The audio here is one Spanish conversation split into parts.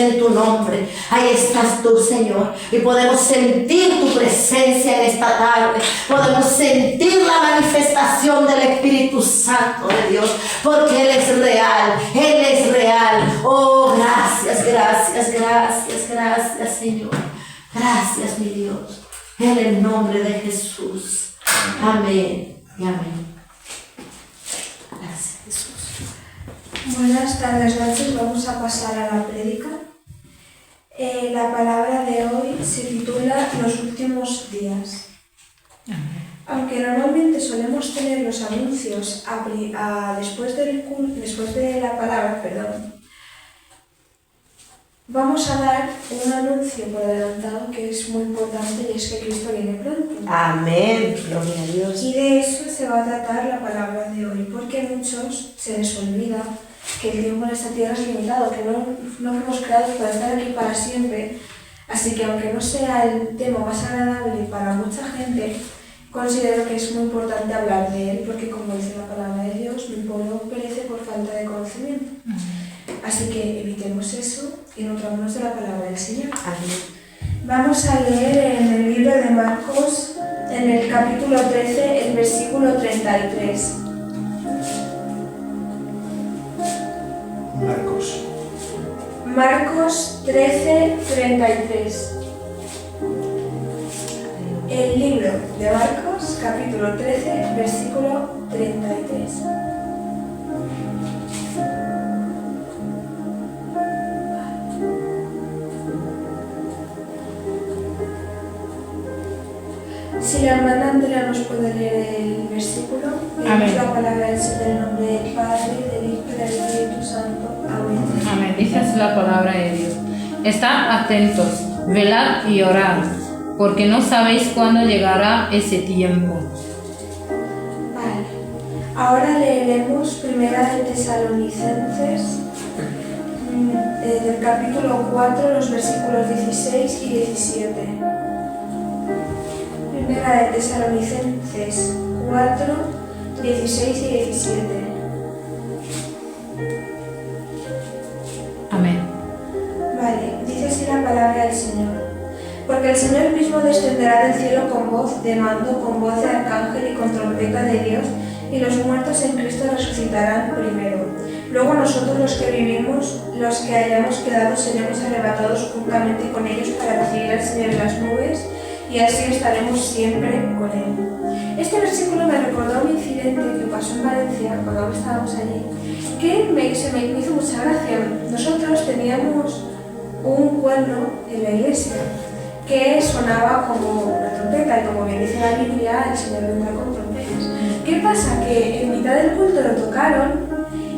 en tu nombre. Ahí estás tú, Señor, y podemos sentir tu presencia en esta tarde. Podemos sentir la manifestación del Espíritu Santo de Dios, porque Él es real, Él es real. Oh, gracias, gracias, gracias, gracias, Señor. Gracias, mi Dios, en el nombre de Jesús. Amén y amén. Gracias, Jesús. Buenas tardes, noches. Vamos a pasar a la prédica. La palabra de hoy se titula Los últimos días. Aunque normalmente solemos tener los anuncios después de la palabra, vamos a dar un anuncio por adelantado que es muy importante, y es que Cristo viene pronto. Amén, gloria a Dios. Y de eso se va a tratar la palabra de hoy, porque a muchos se les olvida que el tiempo en esta tierra es limitado, que no fuimos creados para estar aquí para siempre. Así que aunque no sea el tema más agradable para mucha gente, considero que es muy importante hablar de él, porque como dice la palabra de Dios, mi pueblo perece por falta de conocimiento. Así que evitemos eso y nutrámonos de la palabra del Señor. Amén. Vamos a leer en el libro de Marcos, en el capítulo 13, el versículo 33. Marcos 13, 33. El libro de Marcos, capítulo 13, versículo 33. Si la hermana Andrea nos puede leer el versículo, leemos la palabra del Señor en nombre del Padre, del Hijo y del Espíritu Santo. Amén. Amén. Dice así la palabra de Dios. Estad atentos, velad y orad, porque no sabéis cuándo llegará ese tiempo. Vale. Ahora leeremos Primera de Tesalonicenses, del capítulo 4, los versículos 16 y 17. Primera de Tesalonicenses 4, 16 y 17. Amén. Vale, dice así la palabra del Señor. Porque el Señor mismo descenderá del cielo con voz de mando, con voz de arcángel y con trompeta de Dios, y los muertos en Cristo resucitarán primero. Luego nosotros los que vivimos, los que hayamos quedado, seremos arrebatados juntamente con ellos para recibir al Señor en las nubes, y así estaremos siempre con Él. Este versículo me recordó un incidente que pasó en Valencia cuando estábamos allí, que me hizo mucha gracia. Nosotros teníamos un cuerno en la iglesia que sonaba como una trompeta, y como bien dice la Biblia, el Señor vendrá con trompetas. ¿Qué pasa? Que en mitad del culto lo tocaron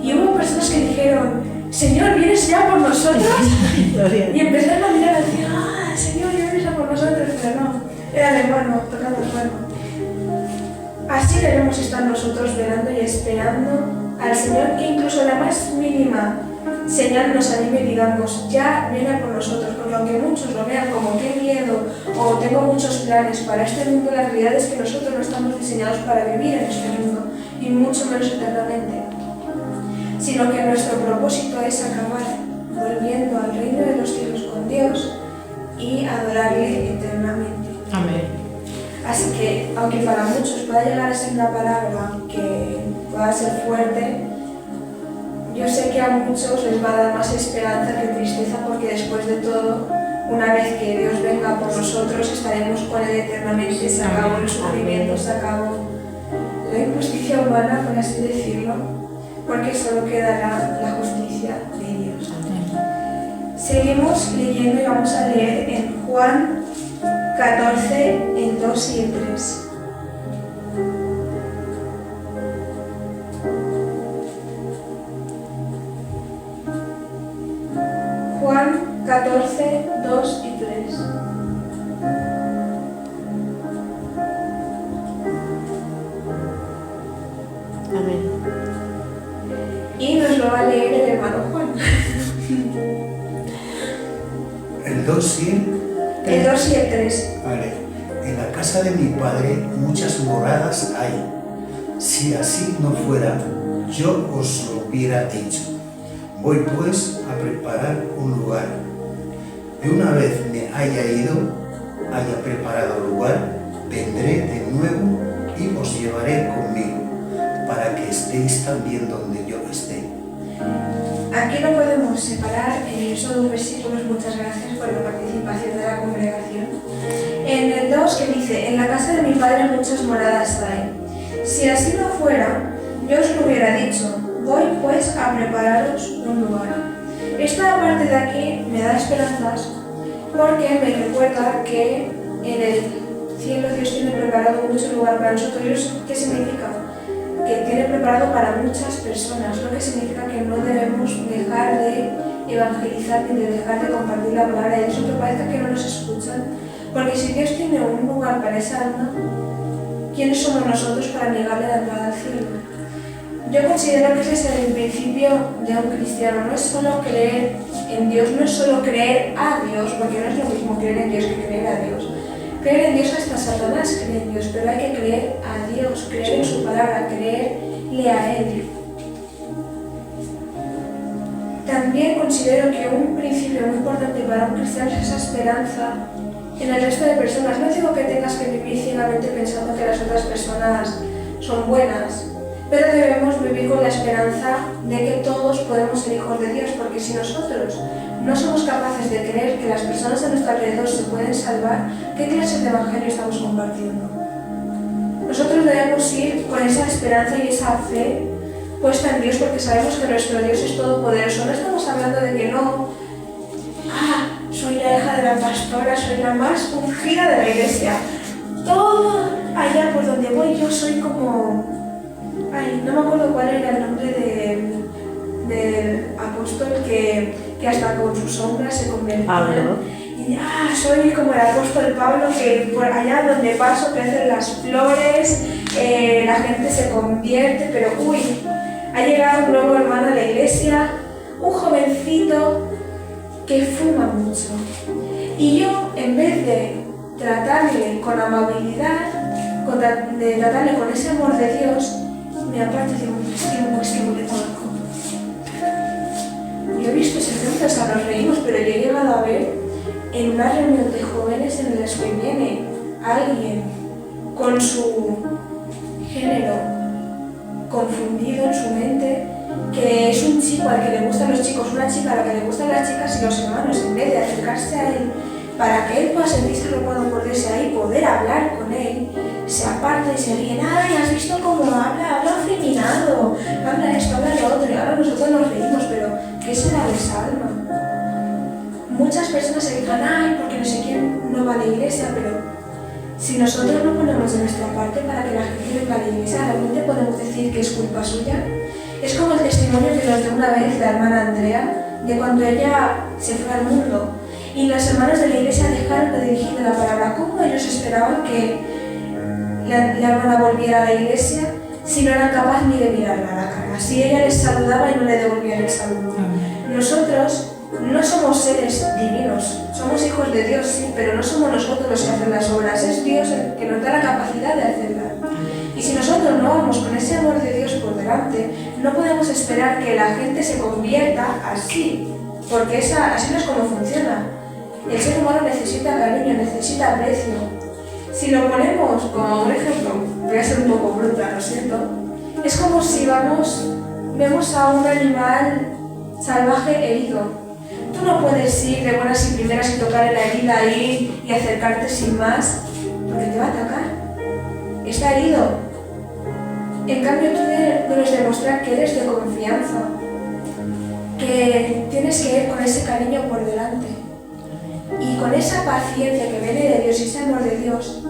y hubo personas que dijeron: Señor, ¿vienes ya por nosotros? Y empezaron a mirar y decir: Señor, ¿vienes ya por nosotros? Pero no, era el hermano, tocando el cuerno. Así debemos estar nosotros velando y esperando al Señor, que incluso la más mínima señal nos anime y digamos: ya viene por nosotros, porque aunque muchos lo vean como qué miedo o tengo muchos planes para este mundo, la realidad es que nosotros no estamos diseñados para vivir en este mundo, y mucho menos eternamente, sino que nuestro propósito es acabar volviendo al reino de los cielos con Dios y adorarle eternamente. Amén. Así que, aunque para muchos pueda llegar a ser una palabra que pueda ser fuerte, yo sé que a muchos les va a dar más esperanza que tristeza, porque después de todo, una vez que Dios venga por nosotros, estaremos con Él eternamente. Se acabó el sufrimiento, se acabó la injusticia humana, por así decirlo, porque solo quedará la justicia de Dios. Seguimos leyendo y vamos a leer en Juan 14, en 2 y en 3. Juan 14, 2 y 3. Amén. Y nos lo va a leer el hermano Juan. El 2 y El 2 y el 3. Vale. En la casa de mi padre muchas moradas hay. Si así no fuera, yo os lo hubiera dicho. Voy pues a preparar un lugar. Y una vez me haya ido, haya preparado lugar, vendré de nuevo y os llevaré conmigo, para que estéis también donde yo esté. Aquí no podemos separar en esos dos versículos, muchas gracias por la participación de la congregación. En el 2 que dice, en la casa de mi padre muchas moradas hay. Si así no fuera, yo os lo hubiera dicho, voy pues a prepararos un lugar. Esta parte de aquí me da esperanzas porque me recuerda que en el cielo Dios tiene preparado mucho lugar para nosotros. ¿Qué significa? Que tiene preparado para muchas personas, lo que significa que no debemos dejar de evangelizar ni de dejar de compartir la palabra de Dios, aunque parezca que no nos escuchan, porque si Dios tiene un lugar para esa alma, ¿quiénes somos nosotros para negarle la entrada al cielo? Yo considero que ese es el principio de un cristiano, no es solo creer en Dios, no es solo creer a Dios, porque no es lo mismo creer en Dios que creer a Dios. Creer en Dios hasta Satanás cree en Dios, pero hay que creer a Dios, creer en su palabra, creerle a Él. También considero que un principio muy importante para un cristiano es esa esperanza en el resto de personas. No digo que tengas que vivir ciegamente pensando que las otras personas son buenas, pero debemos vivir con la esperanza de que todos podemos ser hijos de Dios, porque si nosotros no somos capaces de creer que las personas a nuestro alrededor se pueden salvar, ¿qué clase de evangelio estamos compartiendo? Nosotros debemos ir con esa esperanza y esa fe puesta en Dios, porque sabemos que nuestro Dios es todopoderoso. No estamos hablando de que no, soy la hija de la pastora, soy la más ungida de la iglesia. Todo allá por donde voy yo soy como... no me acuerdo cuál era el nombre del apóstol que hasta con su sombra se convirtió. Pablo. Y soy como el apóstol Pablo, que por allá donde paso crecen las flores, la gente se convierte, pero ha llegado un nuevo hermano a la iglesia, un jovencito que fuma mucho. Y yo, en vez de tratarle con amabilidad, de tratarle con ese amor de Dios, me aparto y digo, es que no le conozco. Yo he visto sentencias, nos reímos, pero yo he llegado a ver en una reunión de jóvenes en las que viene alguien con su género confundido en su mente, que es un chico al que le gustan los chicos, una chica a la que le gustan las chicas, y los hermanos, en vez de acercarse a él para que él pueda sentirse arropado por Dios y poder hablar con él, se aparta y se ríe. ¡Ay, has visto cómo habla! Habla afeminado, habla esto, habla lo otro, y ahora nosotros nos reímos, pero ¿qué será de esa alma? Muchas personas se quejan, porque no sé quién no va a la iglesia, pero si nosotros no ponemos de nuestra parte para que la gente venga a la iglesia, ¿realmente podemos decir que es culpa suya? Es como el testimonio que nos dio una vez la hermana Andrea, de cuando ella se fue al mundo, y las hermanas de la iglesia dejaron de dirigirle la palabra. ¿Cómo ellos esperaban que la hermana volviera a la iglesia si no eran capaces ni de mirarla a la cara? Si ella les saludaba y no le devolvían el saludo. Nosotros no somos seres divinos, somos hijos de Dios, sí, pero no somos nosotros los que hacen las obras, es Dios el que nos da la capacidad de hacerlas. Y si nosotros no vamos con ese amor de Dios por delante, no podemos esperar que la gente se convierta así, porque así no es como funciona. El ser humano necesita cariño, necesita aprecio. Si lo ponemos como un ejemplo, voy a ser un poco bruta, lo siento, es como si vemos a un animal salvaje herido. Tú no puedes ir de buenas y primeras y tocarle la herida ahí y acercarte sin más, porque te va a atacar. Está herido. En cambio, tú debes demostrar que eres de confianza, que tienes que ir con ese cariño por delante. Y con esa paciencia que viene de Dios y ese amor de Dios,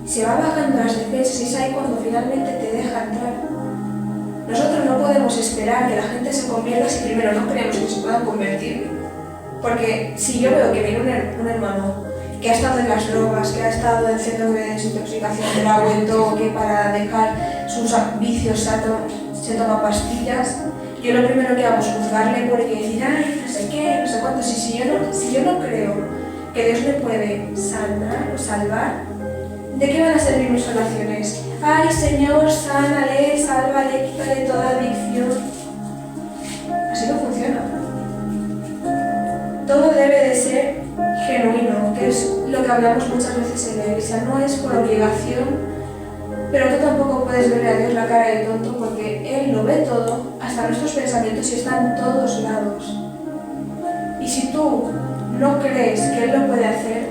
se va bajando las defensas y es ahí cuando finalmente te deja entrar. Nosotros no podemos esperar que la gente se convierta si primero no creemos que se puedan convertir. Porque si yo veo que viene un hermano que ha estado en las drogas, que ha estado en centro de desintoxicación del agua y todo, que para dejar sus vicios se toma pastillas, yo lo primero que hago es juzgarle por ello y decir, no sé qué, no sé cuánto. Si yo no creo que Dios me puede sanar o salvar, ¿de qué van a servir mis oraciones? Ay, Señor, sánale, sálvale, quítale toda adicción. Así no funciona. Todo debe de ser que hablamos muchas veces en la iglesia, no es por obligación, pero tú tampoco puedes verle a Dios la cara de tonto porque Él lo ve todo, hasta nuestros pensamientos, y está en todos lados. Y si tú no crees que Él lo puede hacer,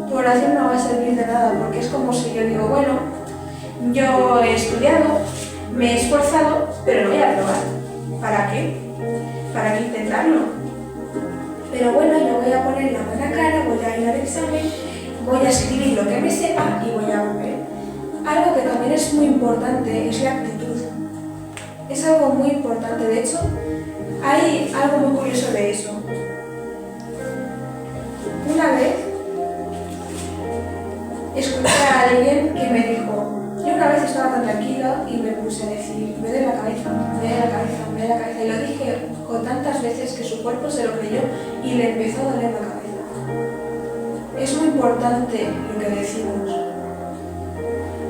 tu oración no va a servir de nada, porque es como si yo digo, bueno, yo he estudiado, me he esforzado, pero no voy a probar. ¿Para qué? ¿Para qué intentarlo? Pero bueno, yo voy a poner la buena cara, voy a ir al examen, voy a escribir lo que me sepa y voy a volver. Algo que también es muy importante es la actitud. Es algo muy importante. De hecho, hay algo muy curioso de eso. Una vez escuché a alguien que me dijo, yo una vez estaba tan tranquila y me puse a decir, me duele la cabeza, me duele la cabeza, me duele la cabeza. Y lo dije con tantas veces que su cuerpo se lo creyó y le empezó a doler la cabeza. Es muy importante lo que decimos.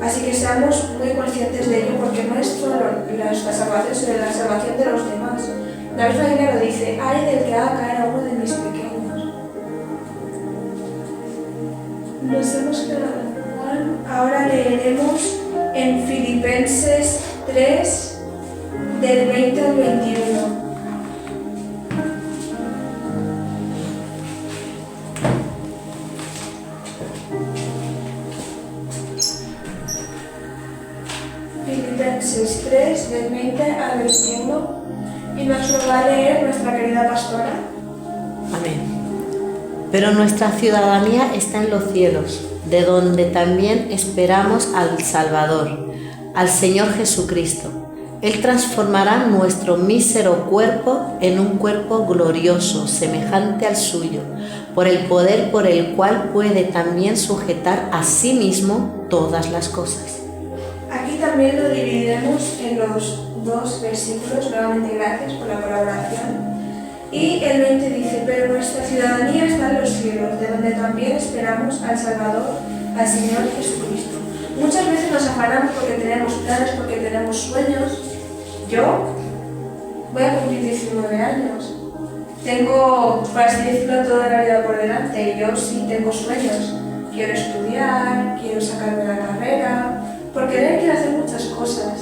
Así que seamos muy conscientes de ello, porque no es solo nuestra salvación, sino la salvación de los demás. La misma Biblia lo dice, ay del que haga caer a uno de mis pequeños. Nos hemos quedado en Juan. Ahora leeremos en Filipenses 3, del 20 al 21. Filipenses 3, del 20 al 21, y nos lo va a leer nuestra querida pastora. Amén. Pero nuestra ciudadanía está en los cielos, de donde también esperamos al Salvador, al Señor Jesucristo. Él transformará nuestro mísero cuerpo en un cuerpo glorioso, semejante al suyo, por el poder por el cual puede también sujetar a sí mismo todas las cosas. Aquí también lo dividiremos en los dos versículos, nuevamente gracias por la colaboración. Y el 20 dice, pero nuestra ciudadanía está en los cielos, de donde también esperamos al Salvador, al Señor Jesucristo. Muchas veces nos afanamos porque tenemos planes, porque tenemos sueños. Yo voy a cumplir 19 años. Tengo, por así decirlo, toda la vida por delante. Yo sí tengo sueños. Quiero estudiar, quiero sacarme la carrera. Por querer quiero hacer muchas cosas.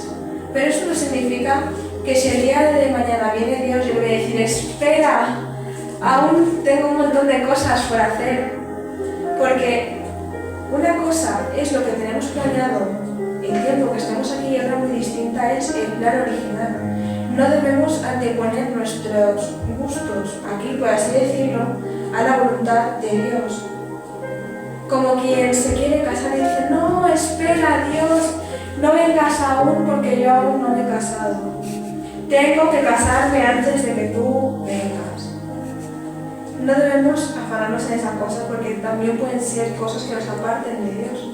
Pero eso no significa que si el día de mañana viene Dios, yo le voy a decir, espera, aún tengo un montón de cosas por hacer. Porque una cosa es lo que tenemos planeado el tiempo que estamos aquí, y otra muy distinta es el plan original. No debemos anteponer nuestros gustos, aquí por así decirlo, a la voluntad de Dios. Como quien se quiere casar y dice, no, espera, Dios, no vengas aún porque yo aún no me he casado. Tengo que casarme antes de que tú vengas. No debemos afanarnos en esas cosas porque también pueden ser cosas que nos aparten de Dios.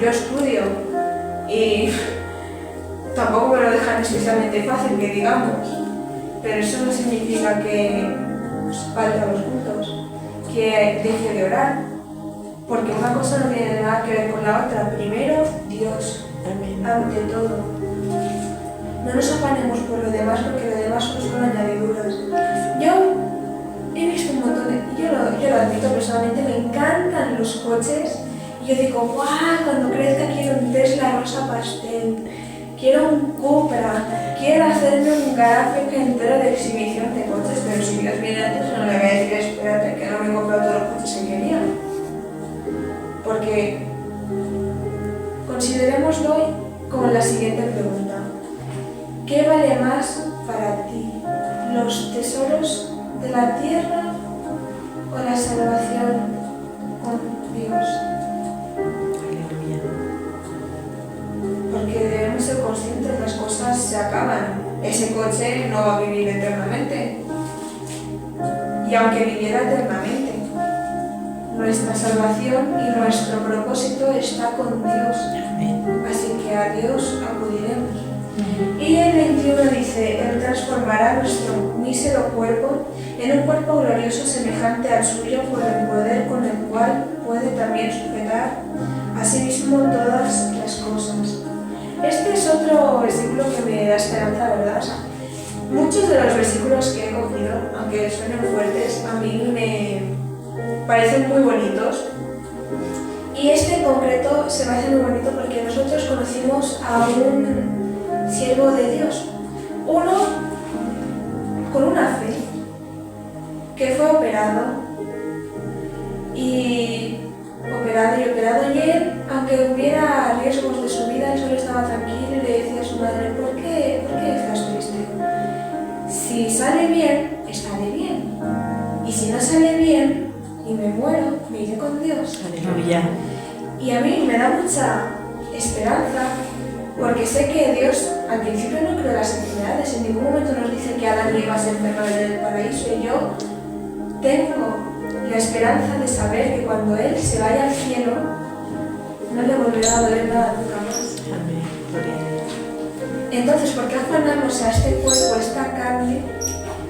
Yo estudio y tampoco me lo dejan especialmente fácil, que digamos, pero eso no significa que falte a los cultos, que deje de orar, porque una cosa no tiene nada que ver con la otra. Primero, Dios, ante todo. No nos afanemos por lo demás, porque lo demás no son añadiduras. Yo he visto un montón de... Yo lo admito personalmente, me encantan los coches. Y yo digo, ¡guau! Cuando crezca quiero un Tesla rosa pastel, quiero un Cupra, quiero hacerme un garaje entero de exhibición de coches, pero si Dios viene antes no le voy a decir, espérate, que no me he comprado todos los coches que quería. Porque considerémoslo hoy como la siguiente pregunta. ¿Qué vale más para ti? ¿Los tesoros de la tierra o la salvación con Dios? Aleluya. Porque debemos ser conscientes que las cosas se acaban. Ese coche no va a vivir eternamente. Y aunque viviera eternamente, nuestra salvación y nuestro propósito está con Dios. Así que a Dios acudiremos. Y el 21 dice, Él transformará nuestro mísero cuerpo en un cuerpo glorioso semejante al suyo por el poder con el cual puede también sujetar a sí mismo todas las cosas. Este es otro versículo que me da esperanza, ¿verdad? Muchos de los versículos que he cogido, aunque suenen fuertes, a mí me parecen muy bonitos concreto se me hace muy bonito porque nosotros conocimos a un siervo de Dios, uno con una fe, que fue operado y él, aunque hubiera riesgos de su vida, él solo estaba tranquilo y le decía a su madre: ¿por qué estás triste? Si sale bien, estaré bien, y si no sale bien y me muero, me iré con Dios. Aleluya. Y a mí me da mucha esperanza, porque sé que Dios al principio no creó las enfermedades, en ningún momento nos dice que Adán iba a ser enfermado en el paraíso, y yo tengo la esperanza de saber que cuando Él se vaya al cielo, no le volverá a doler nada nunca más. Amén. Gloria a Dios. Entonces, ¿por qué afanarnos a este cuerpo, a esta carne?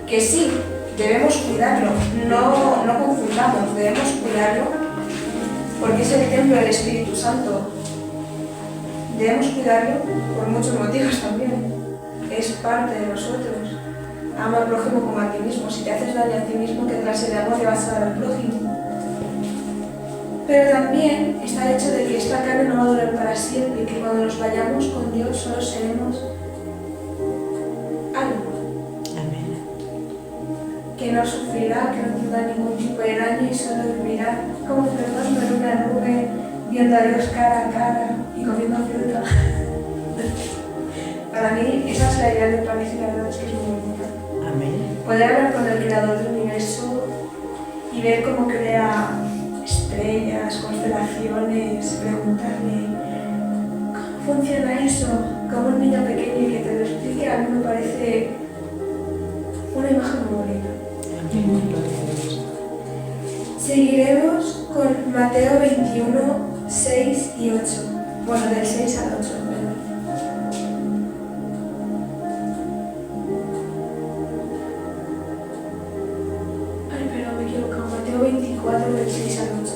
Que sí, debemos cuidarlo, no confundamos, debemos cuidarlo, porque es el templo del Espíritu Santo. Debemos cuidarlo por muchos motivos también. Es parte de nosotros. Ama al prójimo como a ti mismo. Si te haces daño a ti mismo, ¿qué clase de amor le vas a dar al prójimo? Pero también está el hecho de que esta carne no va a durar para siempre y que cuando nos vayamos con Dios solo seremos algo. Amén. Que no sufrirá, que no tendrá ningún tipo de daño y solo vivirá como flotando en una nube, viendo a Dios cara a cara y comiendo fruta. Para mí esa es la idea del paraíso y la verdad es que es muy bonita. Amén. Poder hablar con el creador del universo y ver cómo crea estrellas, constelaciones, preguntarle ¿cómo funciona eso? Como un niño pequeño y que te lo explique, a mí me parece una imagen muy bonita. Amén. Gloria a Dios. Seguiremos con Mateo 21, 6 y 8. Bueno, del 6 al 8, perdón. Ay, pero me he equivocado. Mateo 24, del 6 al 8.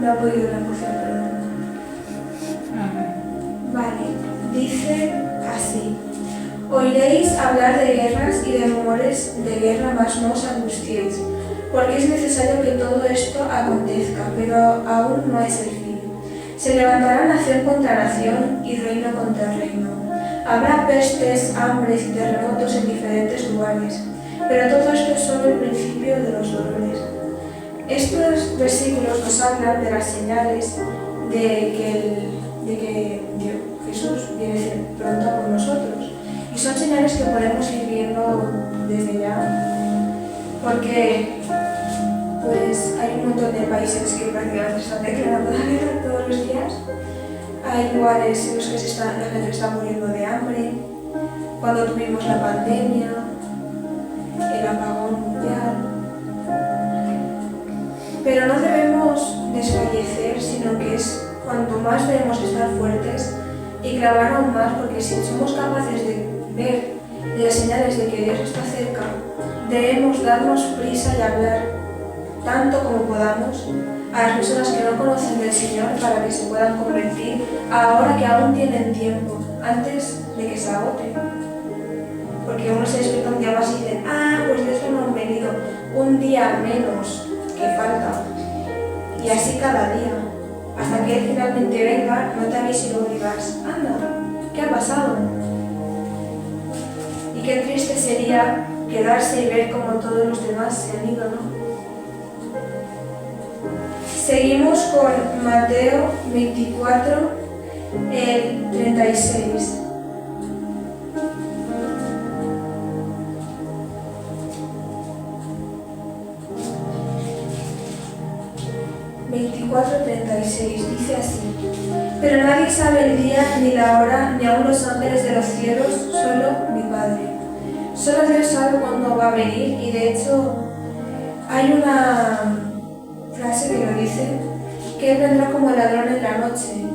No ha podido negociar, perdón. Vale, dice así: oiréis hablar de guerras y de rumores de guerra, mas no os angustiéis, porque es necesario que todo esto acontezca, pero aún no es el fin. Se levantará nación contra nación y reino contra reino. Habrá pestes, hambres y terremotos en diferentes lugares, pero todo esto es solo el principio de los dolores. Estos versículos nos hablan de las señales de que Jesús viene pronto por nosotros. Y son señales que podemos ir viendo desde ya, porque pues hay un montón de países que prácticamente están declarando la guerra todos los días. Hay lugares en los que la gente está muriendo de hambre. Cuando tuvimos la pandemia, el apagón mundial. Pero no debemos desfallecer, sino que es cuanto más debemos estar fuertes y clamar aún más, porque si somos capaces de ver las señales de que Dios está cerca, debemos darnos prisa y hablar tanto como podamos a las personas que no conocen del Señor para que se puedan convertir ahora que aún tienen tiempo, antes de que se agote. Porque uno se despierta un día más y dice: pues de eso no han venido, un día menos que falta. Y así cada día, hasta que Él finalmente venga, no te avise y luego digas: anda, ¿qué ha pasado? Y qué triste sería quedarse y ver cómo todos los demás se han ido, ¿no? Seguimos con Mateo 24, el 36. Dice así: pero nadie sabe el día ni la hora, ni aun los ángeles de los cielos, solo mi Padre. Solo Dios sabe cuándo va a venir, y de hecho hay una frase que lo dice, que Él vendrá como ladrón en la noche,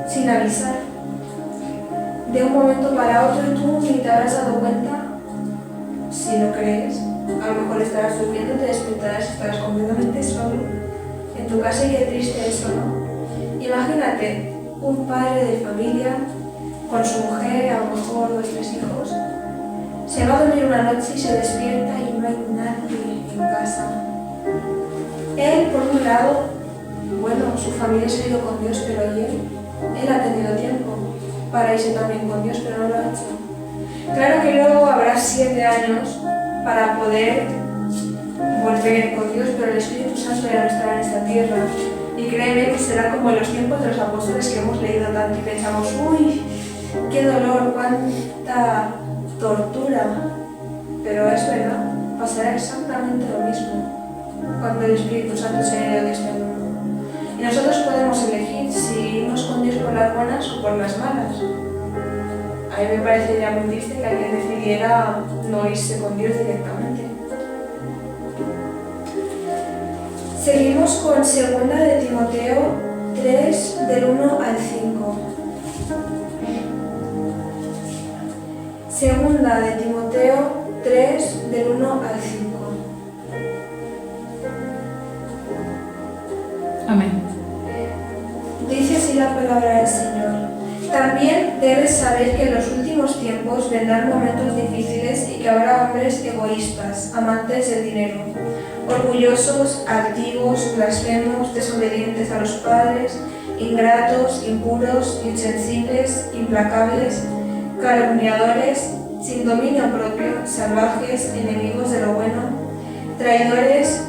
sin avisar, de un momento para otro, y tú ni te habrás dado cuenta. Si lo crees, a lo mejor estarás durmiendo, te despertarás y estarás completamente solo en tu casa. Y qué triste eso, ¿no? Imagínate un padre de familia con su mujer, a lo mejor 2 o 3 hijos, se va a dormir una noche y se despierta y no hay nadie en casa. Él, por un lado, bueno, su familia se ha ido con Dios, pero él ha tenido tiempo para irse también con Dios, pero no lo ha hecho. Claro que luego habrá 7 años para poder volver con Dios, pero el Espíritu Santo ya no estará en esta tierra. Y créeme que será como en los tiempos de los apóstoles que hemos leído tanto y pensamos, uy, qué dolor, cuánta tortura. Pero es verdad, pasará exactamente lo mismo cuando el Espíritu Santo se haya ido de este mundo. Y nosotros podemos elegir si irnos con Dios por las buenas o por las malas. A mí me parecería muy triste que alguien decidiera no irse con Dios directamente. Seguimos con 2 de Timoteo 3, del 1 al 5. 2 de Timoteo 3, del 1 al 5. Amén. Dice así la palabra del Señor. También debes saber que en los últimos tiempos vendrán momentos difíciles y que habrá hombres egoístas, amantes del dinero, orgullosos, altivos, blasfemos, desobedientes a los padres, ingratos, impuros, insensibles, implacables, calumniadores, sin dominio propio, salvajes, enemigos de lo bueno, traidores,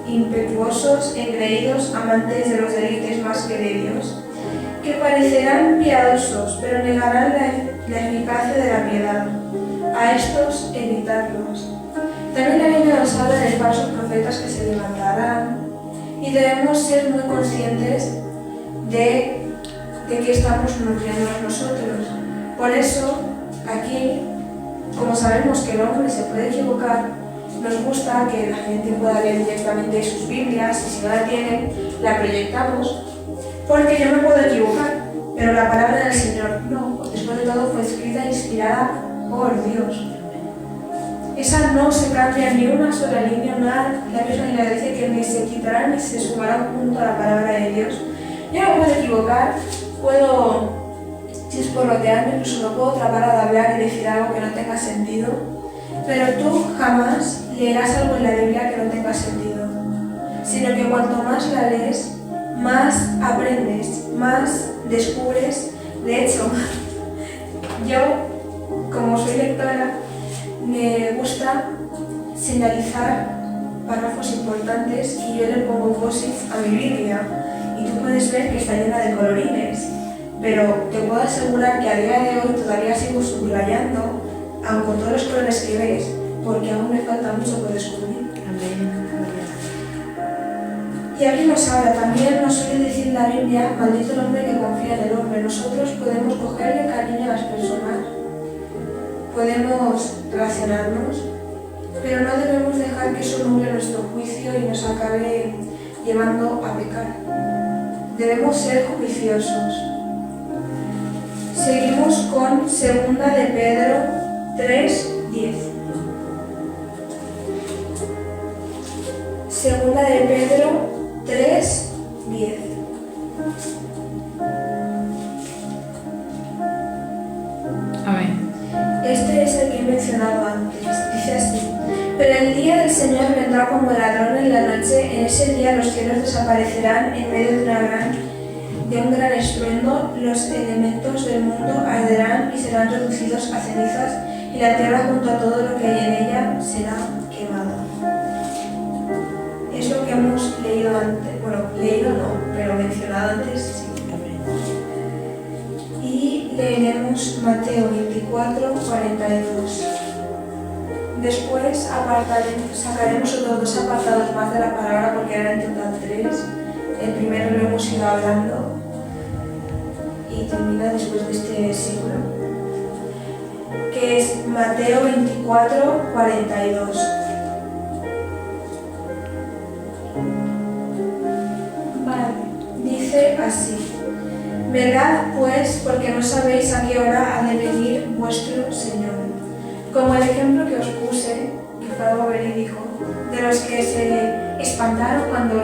impetuosos, engreídos, amantes de los deleites más que de Dios, que parecerán piadosos, pero negarán la eficacia de la piedad. A estos evitadlos. También la Biblia nos habla de falsos profetas que se levantarán y debemos ser muy conscientes de qué estamos nutriéndonos nosotros. Por eso, aquí, como sabemos que el hombre se puede equivocar, nos gusta que la gente pueda leer directamente sus Biblias y si no la tienen, la proyectamos. Porque yo me puedo equivocar, pero la palabra del Señor no. Después de todo fue escrita e inspirada por Dios. Esa no se cambia ni una sola línea, nada. La misma Biblia dice que ni se quitará ni se sumará junto a la palabra de Dios. Yo me puedo equivocar, puedo chisporrotearme, incluso no puedo tratar de hablar y decir algo que no tenga sentido, pero tú jamás leerás algo en la Biblia que no tenga sentido, sino que cuanto más la lees, más aprendes, más descubres. De hecho, yo, como soy lectora, me gusta señalizar párrafos importantes y yo le pongo post-it a mi Biblia y tú puedes ver que está llena de colorines, pero te puedo asegurar que a día de hoy todavía sigo subrayando, aun con todos los colores que ves, porque aún me falta mucho por descubrir. Y aquí nos habla, también nos suele decir la Biblia, maldito el hombre que confía en el hombre. Nosotros podemos cogerle cariño a las personas, podemos relacionarnos, pero no debemos dejar que eso nuble nuestro juicio y nos acabe llevando a pecar. Debemos ser juiciosos. Seguimos con 2 de Pedro 3:10. 2 de Pedro 3:10. Amén. Este es el que he mencionado antes. Dice así: pero el día del Señor vendrá como ladrón en la noche. En ese día los cielos desaparecerán en medio de un gran estruendo, los elementos del mundo arderán y serán reducidos a cenizas, y la tierra junto a todo lo que hay en ella será quemada. Es lo que hemos leído antes, bueno, leído no, pero mencionado antes sí. Y leeremos Mateo 24:42. Después sacaremos otros 2 apartados más de la palabra porque eran en total 3. El primero lo hemos ido hablando y termina después de este versículo, que es Mateo 24:42. Dice así: velad pues, porque no sabéis a qué hora ha de venir vuestro Señor. Como el ejemplo que os puse, que fue algo verídico, de los que se espantaron cuando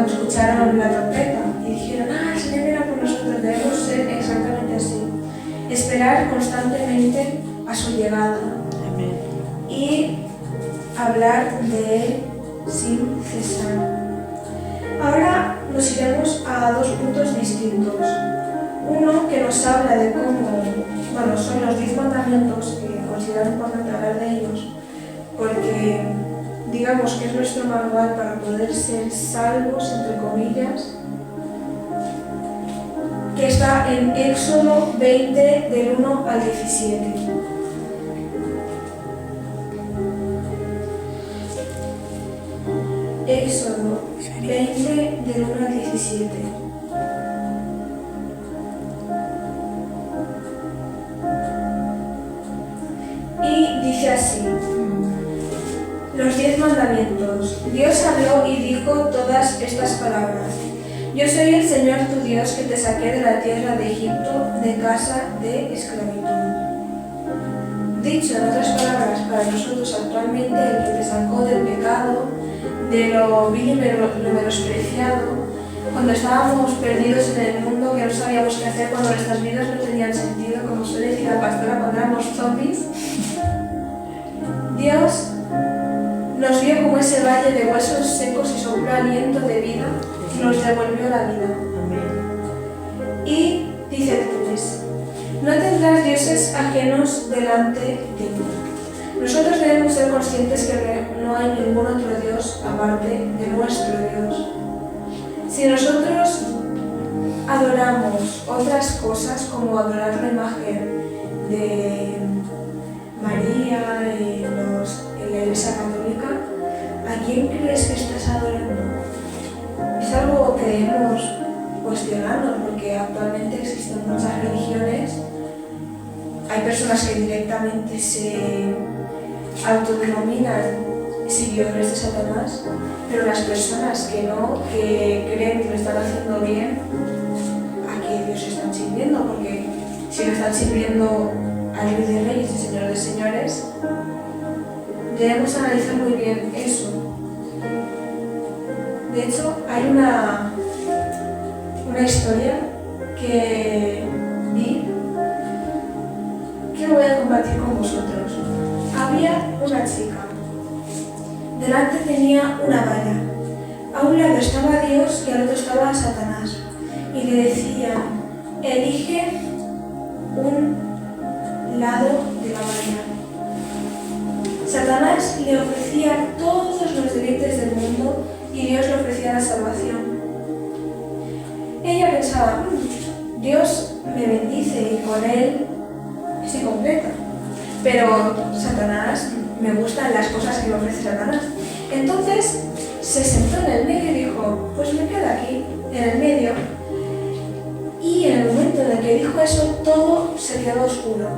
escucharon la trompeta y dijeron: el Señor viene por nosotros. Debemos ser exactamente así, esperar constantemente a su llegada. Amén. Y hablar de Él sin cesar. Ahora nos iremos a dos puntos distintos. Uno que nos habla de cómo, son los 10 mandamientos, que considero importante hablar de ellos, porque digamos que es nuestro manual para poder ser salvos, entre comillas, que está en Éxodo 20, del 1 al 17. Éxodo 20, del 1 al 17. Y dice así: los 10 mandamientos. Dios habló y dijo todas estas palabras. Yo soy el Señor tu Dios que te saqué de la tierra de Egipto, de casa de esclavitud. Dicho en otras palabras para nosotros actualmente, el que te sacó del pecado, de lo vil y lo menospreciado, cuando estábamos perdidos en el mundo, que no sabíamos qué hacer, cuando nuestras vidas no tenían sentido, como suele decir la pastora, cuando éramos zombies. Dios nos vio como ese valle de huesos secos y sopló aliento de vida y nos devolvió la vida. Y dice después: no tendrás dioses ajenos delante de mí. Nosotros debemos ser conscientes que no hay ningún otro Dios aparte de nuestro Dios. Si nosotros adoramos otras cosas, como adorar la imagen de María en la Iglesia Católica, ¿a quién crees que estás adorando? Es algo que debemos cuestionarnos, porque actualmente existen muchas religiones. Hay personas que directamente se autodenominan seguidores de Satanás, pero las personas que no, que creen que lo están haciendo bien, ¿a qué Dios están sirviendo? Porque si lo están sirviendo al Rey de Reyes y Señor de Señores, debemos analizar muy bien eso. De hecho, hay una historia que vi que voy a compartir con vosotros. Había una chica. Delante tenía una valla. A un lado estaba Dios y al otro estaba Satanás. Y le decían: elige un lado de la valla. Satanás le ofrecía todos los deleites del mundo y Dios le ofrecía la salvación. Ella pensaba: Dios me bendice y con él estoy completa. Pero Satanás, me gustan las cosas que me ofrece Satanás. Entonces se sentó en el medio y dijo: pues me quedo aquí, en el medio. Y en el momento en el que dijo eso, todo se quedó oscuro.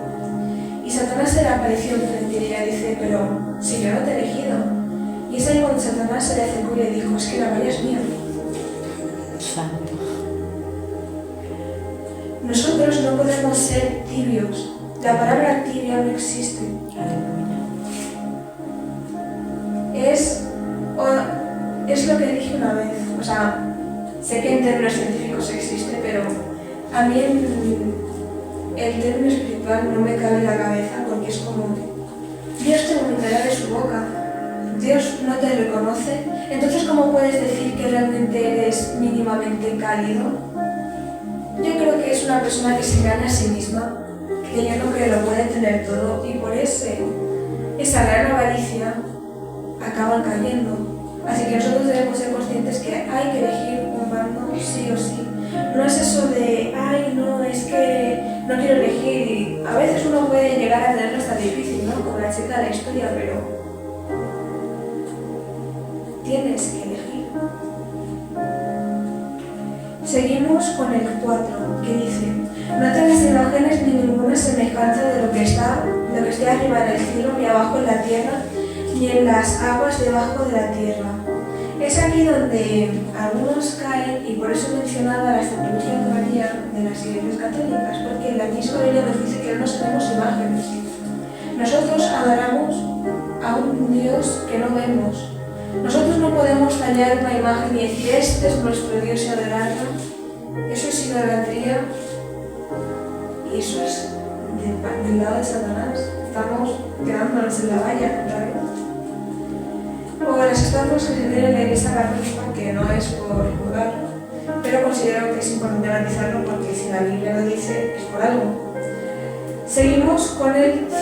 Y Satanás se le apareció enfrente y ella dice: pero si yo no te he elegido. Y es ahí cuando Satanás se le acercó y le dijo: es que la valla es mía. Santo. Nosotros no podemos ser tibios. La palabra tibia no existe. Es lo que dije una vez. O sea, sé que en términos científicos existe, pero a mí el término espiritual no me cabe en la cabeza, porque es como: Dios te vomitará de su boca. Dios no te reconoce. Entonces, ¿cómo puedes decir que realmente eres mínimamente cálido? Yo creo que es una persona que se engaña a sí misma, creyendo que lo puede tener todo, y por esa gran avaricia acaban cayendo. Así que nosotros debemos ser conscientes que hay que elegir un bando sí o sí. No es eso de: ay, no, es que no quiero elegir. Y a veces uno puede llegar a tenerlo hasta difícil, ¿no? Como la chica de la historia, pero tienes que elegir. Seguimos con el 4, que dice: no tengas imágenes ni ninguna semejanza de lo que esté arriba en el cielo, ni abajo en la tierra, ni en las aguas debajo de la tierra. Es aquí donde algunos caen, y por eso he mencionado a la Santa María de las iglesias católicas, porque la misma Biblia nos dice que no nos tenemos imágenes. Nosotros adoramos a un Dios que no vemos. Nosotros no podemos tallar una imagen y decir: este es nuestro Dios, y adorarlo. Eso es idolatría, y eso es del lado de Satanás. Estamos quedándonos en la valla otra vez. O las estatuas que se tienen en la Iglesia Católica, que no es por juzgar, pero considero que es importante analizarlo porque si la Biblia lo dice es por algo. Seguimos con el 5.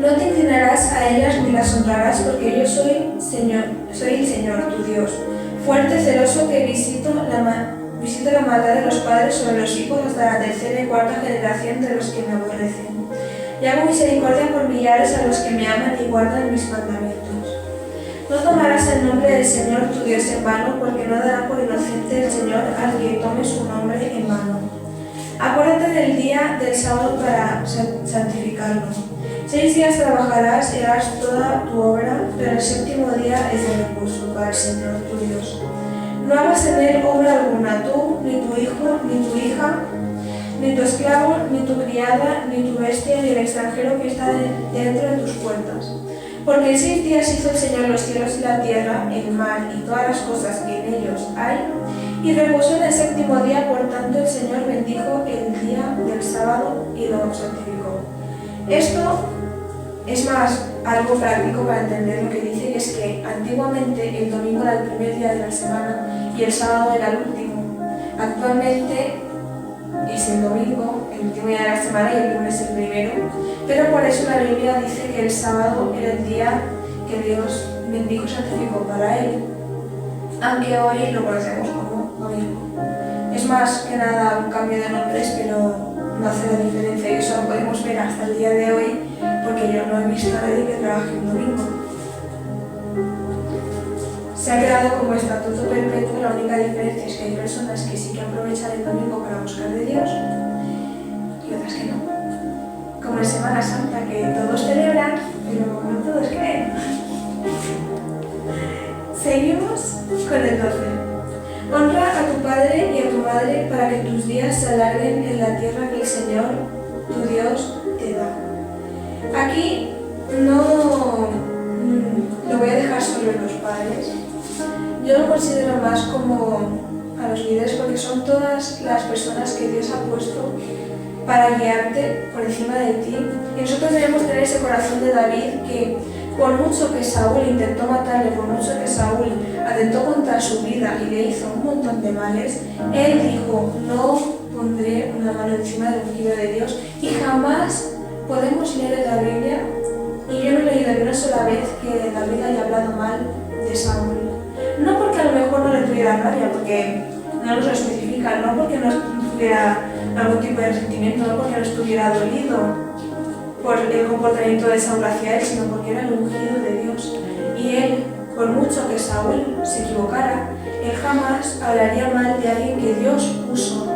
No te inclinarás a ellas ni las honrarás, porque yo soy el Señor, tu Dios, fuerte, celoso, que visito la maldad de los padres sobre los hijos hasta la tercera y cuarta generación de los que me aborrecen. Y hago misericordia por millares a los que me aman y guardan mis mandamientos. No tomarás el nombre del Señor tu Dios en vano, porque no dará por inocente el Señor al que tome su nombre en vano. Acuérdate del día del sábado para santificarlo. 6 días trabajarás y harás toda tu obra, pero el séptimo día es de reposo para el Señor tu Dios. No hagas en él obra alguna, tú, ni tu hijo, ni tu hija, ni tu esclavo, ni tu criada, ni tu bestia, ni el extranjero que está dentro de tus puertas. Porque en 6 días hizo el Señor los cielos y la tierra, el mar y todas las cosas que en ellos hay, y reposó en el séptimo día. Por tanto el Señor bendijo el día del sábado y lo santificó. Esto es más algo práctico para entender lo que dice, y es que antiguamente el domingo era el primer día de la semana y el sábado era el último. Actualmente es el domingo, el último día de la semana, y el lunes el primero, pero por eso la Biblia dice que el sábado era el día que Dios bendijo y santificó para él, aunque hoy lo conocemos como domingo. Es más que nada un cambio de nombres, pero no hace la diferencia, y eso lo podemos ver hasta el día de hoy, porque yo no he visto a nadie que trabaje un domingo. Se ha quedado como estatuto perpetuo. La única diferencia es que hay personas que sí que aprovechan el domingo para buscar de Dios y otras que no. Como en Semana Santa, que todos celebran, pero no todos creen. Seguimos con el 12. Honra a tu padre y a tu madre para que tus días se alarguen en la tierra que el Señor, tu Dios, te da. Aquí no lo voy a dejar solo en los padres. Yo lo considero más como a los líderes, porque son todas las personas que Dios ha puesto para guiarte por encima de ti. Y nosotros debemos tener ese corazón de David, que por mucho que Saúl intentó matarle, por mucho que Saúl atentó contra su vida y le hizo un montón de males, él dijo: no pondré una mano encima del ungido de Dios. Y jamás podemos leer en la Biblia, y yo no he leído ni una sola vez, que David haya hablado mal de Saúl. No porque a lo mejor no le tuviera rabia, porque no nos lo especifica, no porque no tuviera algún tipo de resentimiento, no porque no estuviera dolido por el comportamiento de Saúl hacia él, sino porque era el ungido de Dios. Y él, por mucho que Saúl se equivocara, él jamás hablaría mal de alguien que Dios puso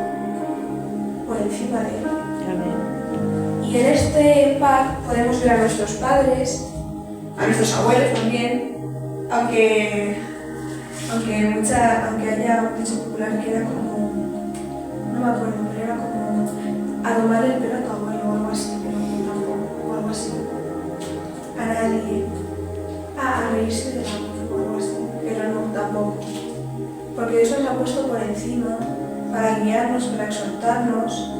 por encima de él. Amén. Y en este pack podemos ver a nuestros padres, a nuestros abuelos también, aunque haya un dicho popular que era como, no me acuerdo, pero era como a tomar el pelo a tu abuelo o algo así, pero tampoco, o algo así. A nadie, a reírse del abuelo o algo así, pero no, tampoco. Porque Dios nos ha puesto por encima para guiarnos, para exhortarnos,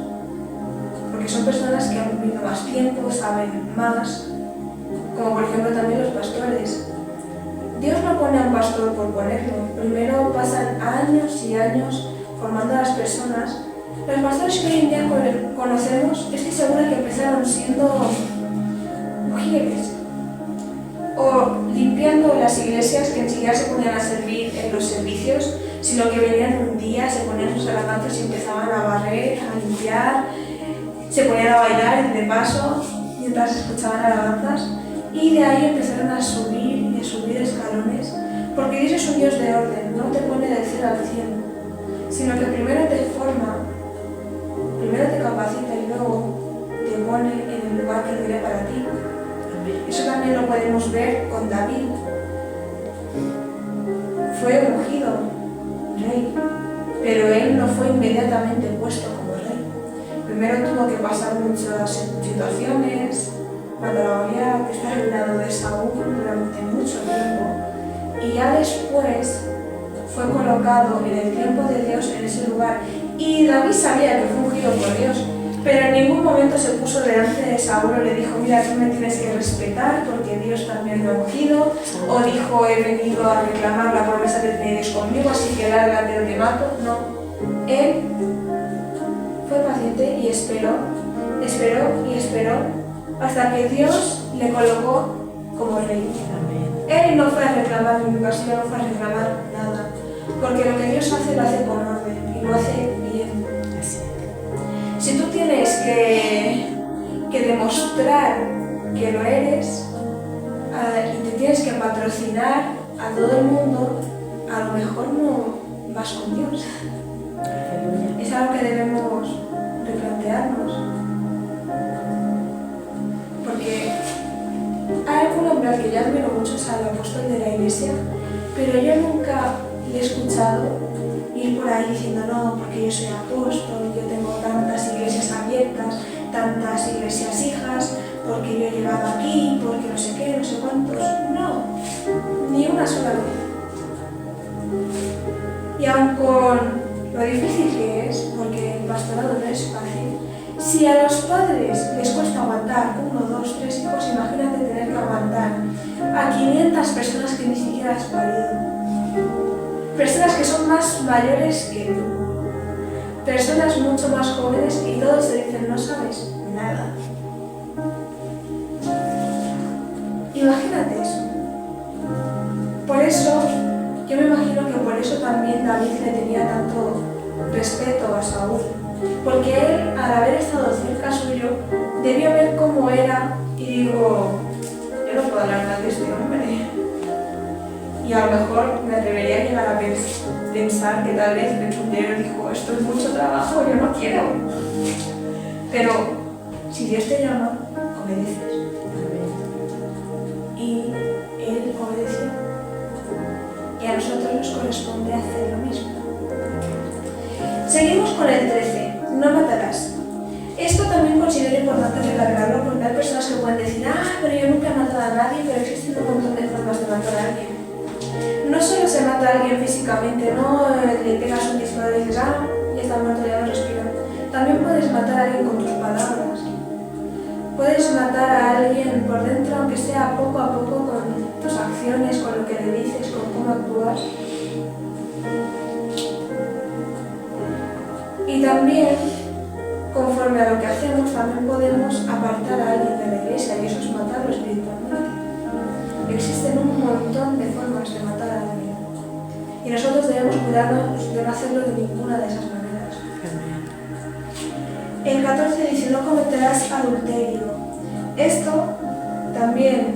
porque son personas que han vivido más tiempo, saben más, como por ejemplo también los pastores. Dios no pone a un pastor por ponerlo. Primero pasan años y años formando a las personas. Los pastores que hoy en día conocemos, estoy segura que empezaron siendo mujeres o limpiando las iglesias, que ni siquiera se ponían a servir en los servicios, sino que venían un día, se ponían sus alabanzas y empezaban a barrer, a limpiar, se ponían a bailar de paso mientras escuchaban alabanzas, y de ahí empezaron a subir escalones, porque Dios es un Dios de orden, no te pone del 0 al 100, sino que primero te forma, primero te capacita y luego te pone en el lugar que Él quiere para ti. Eso también lo podemos ver con David. Fue ungido rey, pero él no fue inmediatamente puesto como rey. Primero tuvo que pasar muchas situaciones, cuando la había que estar al lado de Saúl durante mucho tiempo, y ya después fue colocado en el tiempo de Dios en ese lugar. Y David sabía que fue ungido por Dios, Pero en ningún momento se puso delante de Saúl o le dijo, mira, tú me tienes que respetar porque Dios también me ha ungido. O dijo, he venido a reclamar la promesa que tenéis conmigo, así que lárgate o te mato. No. Él fue paciente y esperó hasta que Dios le colocó como rey. Él no fue a reclamar ni no fue a reclamar nada, porque lo que Dios hace lo hace con orden y lo hace bien. Si tú tienes que demostrar que lo eres y te tienes que patrocinar a todo el mundo, a lo mejor no vas con Dios. Es algo que debemos replantearnos. Porque hay algún hombre al que yo admiro mucho, es al apóstol de la iglesia, pero yo nunca le he escuchado ir por ahí diciendo no, porque yo soy apóstol, yo tengo tantas iglesias abiertas, tantas iglesias hijas, porque yo he llegado aquí, porque no sé qué, no sé cuántos. No, ni una sola vez. Y aun con lo difícil que es, porque el pastorado no es fácil, si a los padres les cuesta aguantar 1, 2, 3 hijos, imagínate tener que aguantar a 500 personas que ni siquiera has parido. Personas que son más mayores que tú. Personas mucho más jóvenes y todos te dicen, no sabes nada. Imagínate eso. Por eso, yo me imagino que por eso también David le tenía tanto respeto a Saúl. Porque él, al haber estado cerca suyo, debió ver cómo era y digo, yo no puedo hablar mal de este hombre. Y a lo mejor me atrevería a llegar a pensar que tal vez el puntero dijo, esto es mucho trabajo, yo no quiero. Pero si Dios te llama, obedeces. Y él obedeció. Y a nosotros nos corresponde hacer lo mismo. Seguimos con el 13. No matarás. Esto también considero importante recalcarlo porque hay personas que pueden decir, pero yo nunca he matado a nadie, pero existen un montón de formas de matar a alguien. No solo se mata a alguien físicamente, no le pegas un disparo y dices, ya está muerto, ya no respira. También puedes matar a alguien con tus palabras. Puedes matar a alguien por dentro, aunque sea poco a poco, con tus acciones, con lo que le dices, con cómo actúas. Y también, conforme a lo que hacemos, también podemos apartar a alguien de la iglesia y eso es matarlo espiritualmente. Existen un montón de formas de matar a alguien y nosotros debemos cuidarnos de no hacerlo de ninguna de esas maneras. El 14 dice, no cometerás adulterio. Esto también,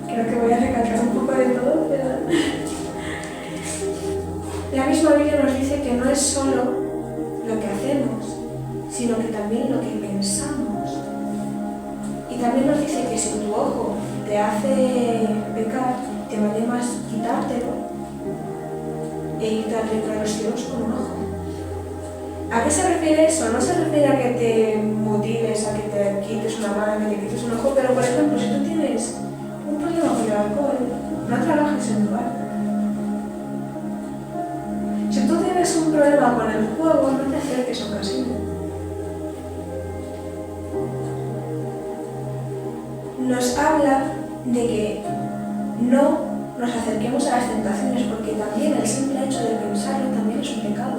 creo que voy a recalcar un poco de todo, pero la misma Biblia nos dice que no es solo lo que hacemos, sino que también lo que pensamos. Y también nos dice que si tu ojo te hace pecar, te vale más quitártelo e irte al reino de los cielos con un ojo. ¿A qué se refiere eso? No se refiere a que te mutiles, a que te quites una mano, a que te quites un ojo, pero por ejemplo, si tú tienes un problema con el alcohol, no trabajes en un bar. Si tú tienes un problema con el juego, no te acerques a un casino. Nos habla de que no nos acerquemos a las tentaciones, porque también el simple hecho de pensarlo también es un pecado.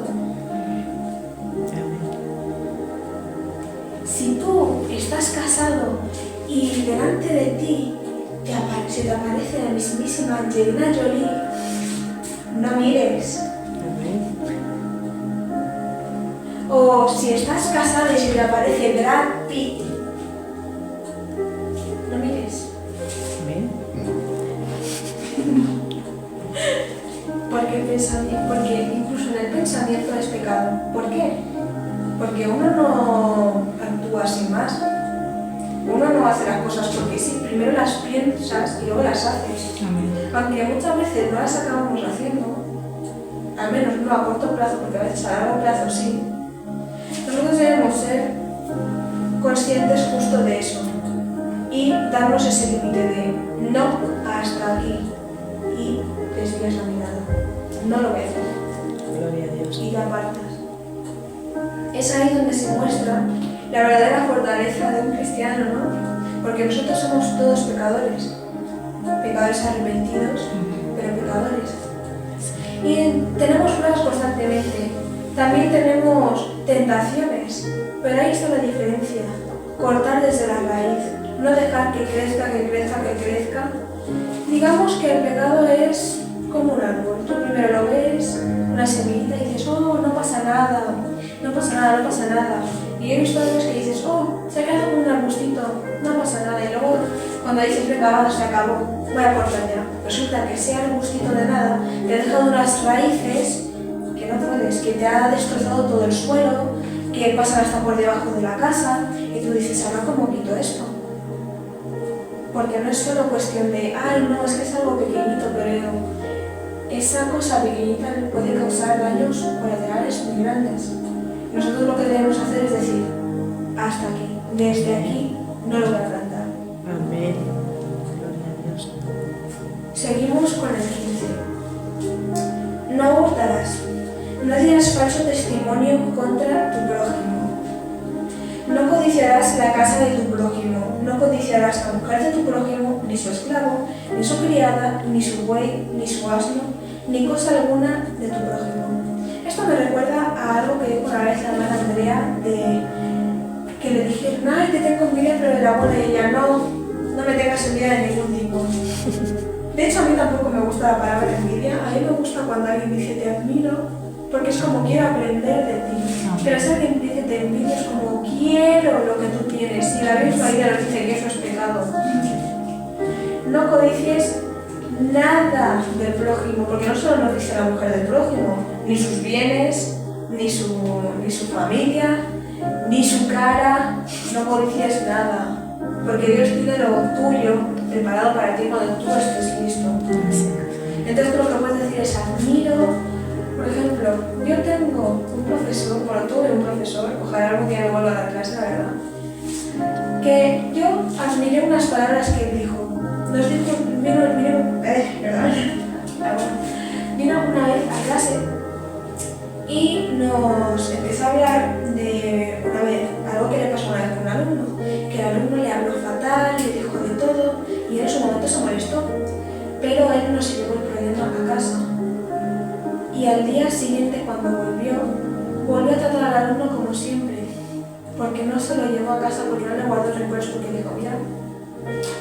Si tú estás casado y delante de ti se te aparece la mismísima Angelina Jolie, no mires. O si estás casado y se te aparece Brad Pitt, no mires. Porque incluso en el pensamiento es pecado. ¿Por qué? Porque uno no actúa sin más. Uno no hace las cosas porque sí, primero las piensas y luego las haces. Aunque muchas veces no las acabamos haciendo, al menos no a corto plazo, porque a veces a largo plazo sí. Nosotros debemos ser conscientes justo de eso y darnos ese límite de no hasta aquí y desvías la mirada. No lo ves. Gloria a Dios. Y te apartas. Es ahí donde se muestra la verdadera fortaleza de un cristiano, ¿no? Porque nosotros somos todos pecadores, pecadores arrepentidos, pero pecadores. Y tenemos pruebas constantemente, también tenemos tentaciones, pero ahí está la diferencia, cortar desde la raíz, no dejar que crezca, que crezca, que crezca. Digamos que el pecado es como un árbol, tú primero lo ves, una semillita y dices, oh, no pasa nada, no pasa nada, no pasa nada. Y he visto veces que dices, oh, se ha quedado como un arbustito, no pasa nada. Y luego cuando dices pecado se acabó, voy a cortar ya. Resulta que ese arbustito de nada te ha dejado unas raíces que no puedes, que te ha destrozado todo el suelo, que pasan hasta por debajo de la casa, y tú dices, ahora cómo quito esto. Porque no es solo cuestión de, ay, no, es que es algo pequeñito, pero esa cosa pequeñita puede causar daños colaterales muy grandes. Nosotros lo que debemos hacer es decir, hasta aquí, desde aquí no lo voy a plantar. Amén. Gloria a Dios. Seguimos con el 15. No hurtarás. No dirás falso testimonio contra tu prójimo. No codiciarás la casa de tu prójimo. No codiciarás la mujer de tu prójimo, ni su esclavo, ni su criada, ni su buey, ni su asno, ni cosa alguna de tu prójimo. Esto me recuerda a algo que dijo una vez la hermana Andrea, que le dijeron, ay, te tengo envidia, pero de la buena, y ella, no me tengas envidia de ningún tipo. De hecho, a mí tampoco me gusta la palabra envidia. A mí me gusta cuando alguien dice te admiro, porque es como quiero aprender de ti. Pero si alguien dice te envidio, es como quiero lo que tú tienes. Y la misma idea nos dice que eso es pecado. No codicies nada del prójimo, porque no solo nos dice la mujer del prójimo, ni sus bienes, ni su familia, ni su cara. No codicies nada, porque Dios tiene lo tuyo preparado para ti cuando tú estés listo. Entonces tú lo que puedes decir es admiro. Por ejemplo, yo tengo un profesor, tuve un profesor, ojalá algún día me vuelva a dar clase, la verdad, que yo admiré unas palabras que él dijo. Nos dijo, vino una vez a clase y nos empezó a hablar de una vez, algo que le pasó una vez a un alumno, que el alumno le habló fatal, le dijo de todo y él en su momento se molestó, pero él no se llevó el problema a casa. Y al día siguiente, cuando volvió a tratar al alumno como siempre, porque no se lo llevó a casa, porque no le guardó recuerdos, porque dijo, mira,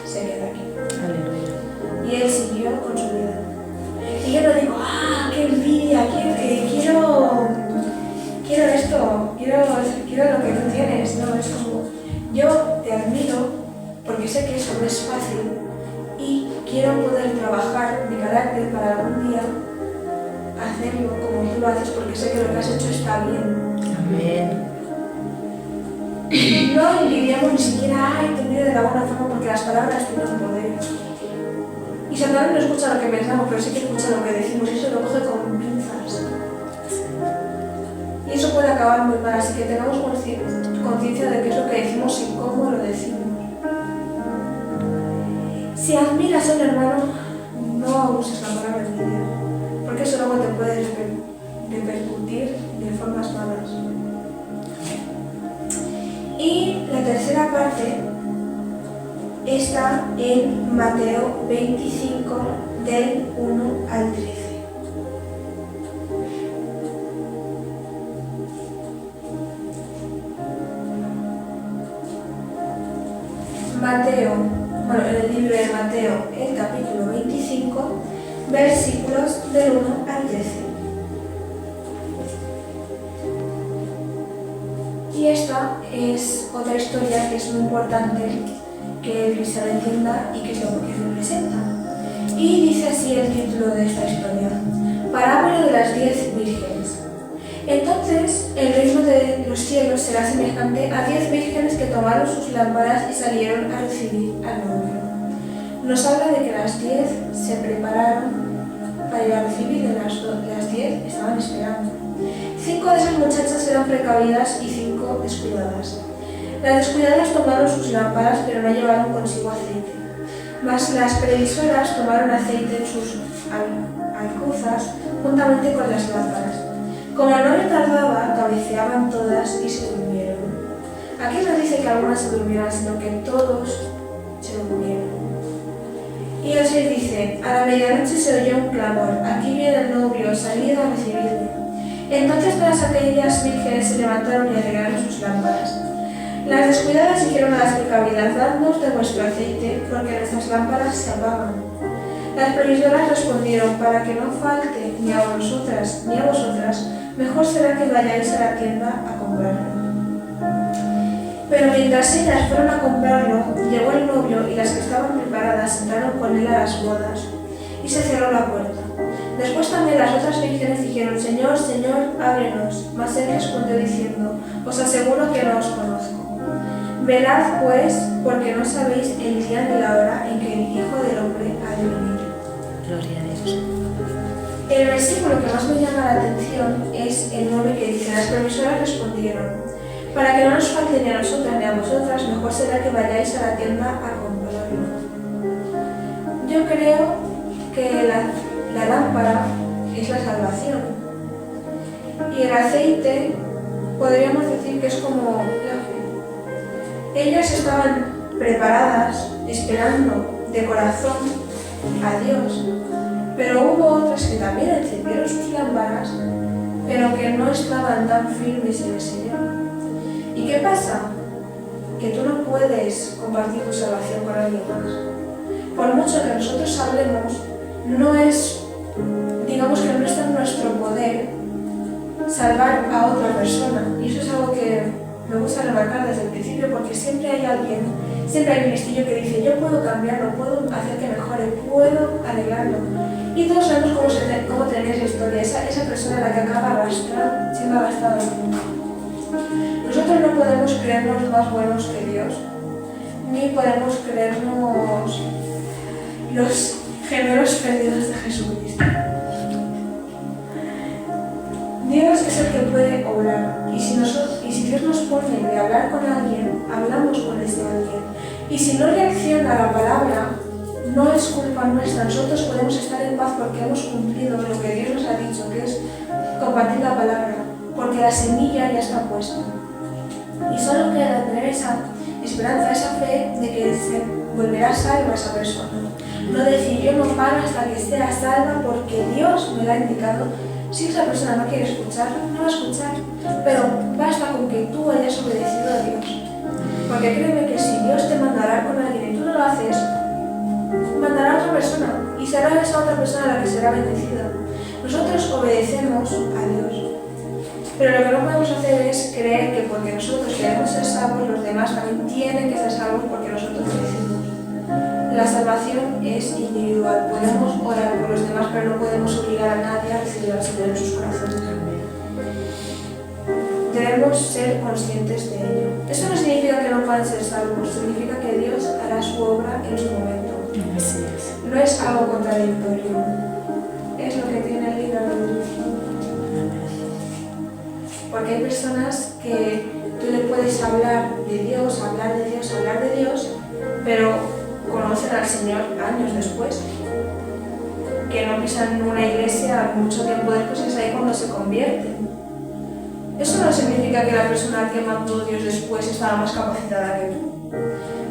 se queda aquí. Aleluya. Y él siguió con su vida. Y yo no digo, qué envidia, quiero esto, quiero lo que tú tienes. No, es como, yo te admiro porque sé que eso no es fácil y quiero poder trabajar mi carácter para algún día hacerlo como tú lo haces, porque sé que lo que has hecho está bien. Amén. No envidiamos ni siquiera, te envidio de la buena forma, porque las palabras tienen poder. Y Satanás no escucha lo que pensamos, pero sí que escucha lo que decimos, y eso lo coge con pinzas. Y eso puede acabar muy mal, así que tengamos conciencia de qué es lo que decimos y cómo lo decimos. Si admiras a un hermano, no uses la palabra envidia, porque eso luego te puede repercutir de formas malas. Y la tercera parte está en Mateo 25, del 1 al 13. En el libro de Mateo, el capítulo 25, versículos del 1 al 13. Y esta es otra historia que es muy importante que el cristiano entienda y que es lo que representa. Y dice así el título de esta historia: Parábola de las 10 vírgenes. Entonces el reino de los cielos será semejante a 10 vírgenes que tomaron sus lámparas y salieron a recibir al novio. Nos habla de que las 10 se prepararon para ir a recibir, de las 10 estaban esperando. 5 de esas muchachas eran precavidas y 5 descuidadas. Las descuidadas tomaron sus lámparas, pero no llevaron consigo aceite. Mas las previsoras tomaron aceite en sus alcuzas juntamente con las lámparas. Como el novio tardaba, cabeceaban todas y se durmieron. Aquí no dice que algunas se durmieran, sino que todos se durmieron. Y el 6 dice, a la medianoche se oyó un clamor, aquí viene el novio, salid a recibirle. Entonces todas aquellas vírgenes se levantaron y arreglaron sus lámparas. Las descuidadas dijeron a las precavidas, dadnos de vuestro aceite, porque nuestras lámparas se apagan. Las previsoras respondieron, para que no falte ni a vosotras ni a vosotras, mejor será que vayáis a la tienda a comprarlo. Pero mientras ellas fueron a comprarlo, llegó el novio y las que estaban preparadas entraron con él a las bodas, y se cerró la puerta. Después también las otras vírgenes dijeron, Señor, Señor, ábrenos. Mas él respondió diciendo, os aseguro que no os conozco. Velad pues, porque no sabéis el día ni la hora en que el Hijo del Hombre ha de venir. Gloria a Dios. El versículo que más me llama la atención es el 9 que dice, las previsoras respondieron, para que no nos falte ni a nosotras ni a vosotras, mejor será que vayáis a la tienda a comprarlo. Yo creo que la lámpara es la salvación y el aceite podríamos decir que es como la fe. Ellas estaban preparadas, esperando de corazón a Dios, pero hubo otras que también encendieron sus lámparas, pero que no estaban tan firmes en el Señor. ¿Y qué pasa? Que tú no puedes compartir tu salvación con alguien más. Por mucho que nosotros hablemos, no es, digamos que no está en nuestro poder salvar a otra persona. Y eso es algo que me gusta remarcar desde el principio, porque siempre hay alguien, siempre hay un listillo que dice, yo puedo cambiarlo, puedo hacer que mejore, puedo arreglarlo. Y todos sabemos cómo termina esa historia, esa persona a la que acaba siendo arrastrada al mundo. Nosotros no podemos creernos más buenos que Dios, ni podemos creernos los gemelos perdidos de Jesucristo. Dios es el que puede obrar, y si Dios nos pone de hablar con alguien, hablamos con ese alguien. Y si no reacciona a la palabra, no es culpa nuestra, nosotros podemos estar en paz porque hemos cumplido lo que Dios nos ha dicho, que es compartir la palabra, porque la semilla ya está puesta. Y solo queda tener esa esperanza, esa fe de que se volverá salva esa persona. No decir, yo no paro hasta que sea salva porque Dios me la ha indicado. Si esa persona no quiere escuchar, no va a escuchar, pero basta con que tú hayas obedecido a Dios. Porque créeme que si Dios te mandará con alguien y tú no lo haces, mandará a otra persona y será esa otra persona la que será bendecida. Nosotros obedecemos a Dios, pero lo que no podemos hacer es creer que porque nosotros queremos ser salvos, los demás también tienen que ser salvos porque nosotros lo decimos. La salvación es individual, podemos orar por los demás, pero no podemos obligar a nadie a recibir al Señor en sus corazones. Debemos ser conscientes de ello. Eso no significa que no puedan ser salvos, significa que Dios hará su obra en su momento. No es algo contradictorio, es lo que tiene el libre albedrío. Porque hay personas que tú le puedes hablar de Dios, pero conocen al Señor años después, que no pisan una iglesia mucho tiempo después, es ahí cuando se convierten. Eso no significa que la persona que mandó Dios después estaba más capacitada que tú.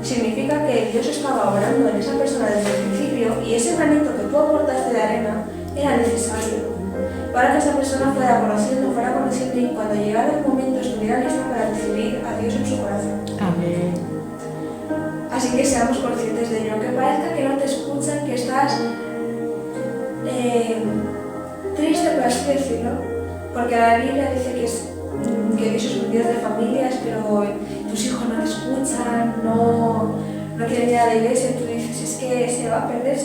Significa que Dios estaba obrando en esa persona desde el principio y ese granito que tú aportaste de arena era necesario para que esa persona fuera conociendo y cuando llegara el momento estuviera lista para recibir a Dios en su corazón. Amén. Así que seamos conscientes de ello, que parezca que no te escuchan, que estás triste, por así decirlo, porque la Biblia dice que Dios es un Dios de familias, pero tus hijos no te escuchan, no quieren ir a la iglesia, y tú dices, es que se va a perder,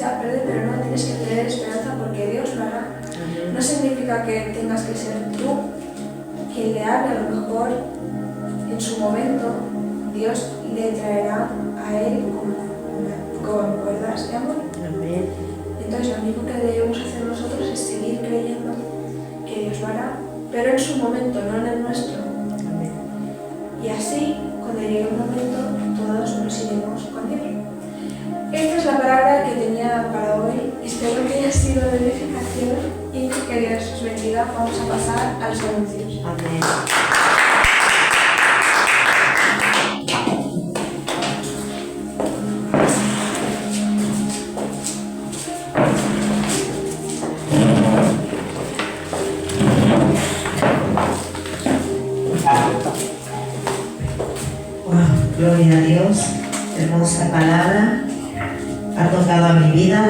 pero no, tienes que tener esperanza porque Dios lo hará. No significa que tengas que ser tú quien le hable, a lo mejor en su momento Dios le traerá a él con cuerdas de amor. Amén. Entonces lo único que debemos hacer nosotros es seguir creyendo que Dios lo hará, pero en su momento, no en el nuestro. Amén. Y así, cuando llegue el momento, todos nos iremos con Dios. Esta es la palabra que tenía para hoy. Espero que haya sido de edificación y que Dios os bendiga. Vamos a pasar a los anuncios. Amén. Gloria a Dios. Hermosa palabra. Ha tocado a mi vida.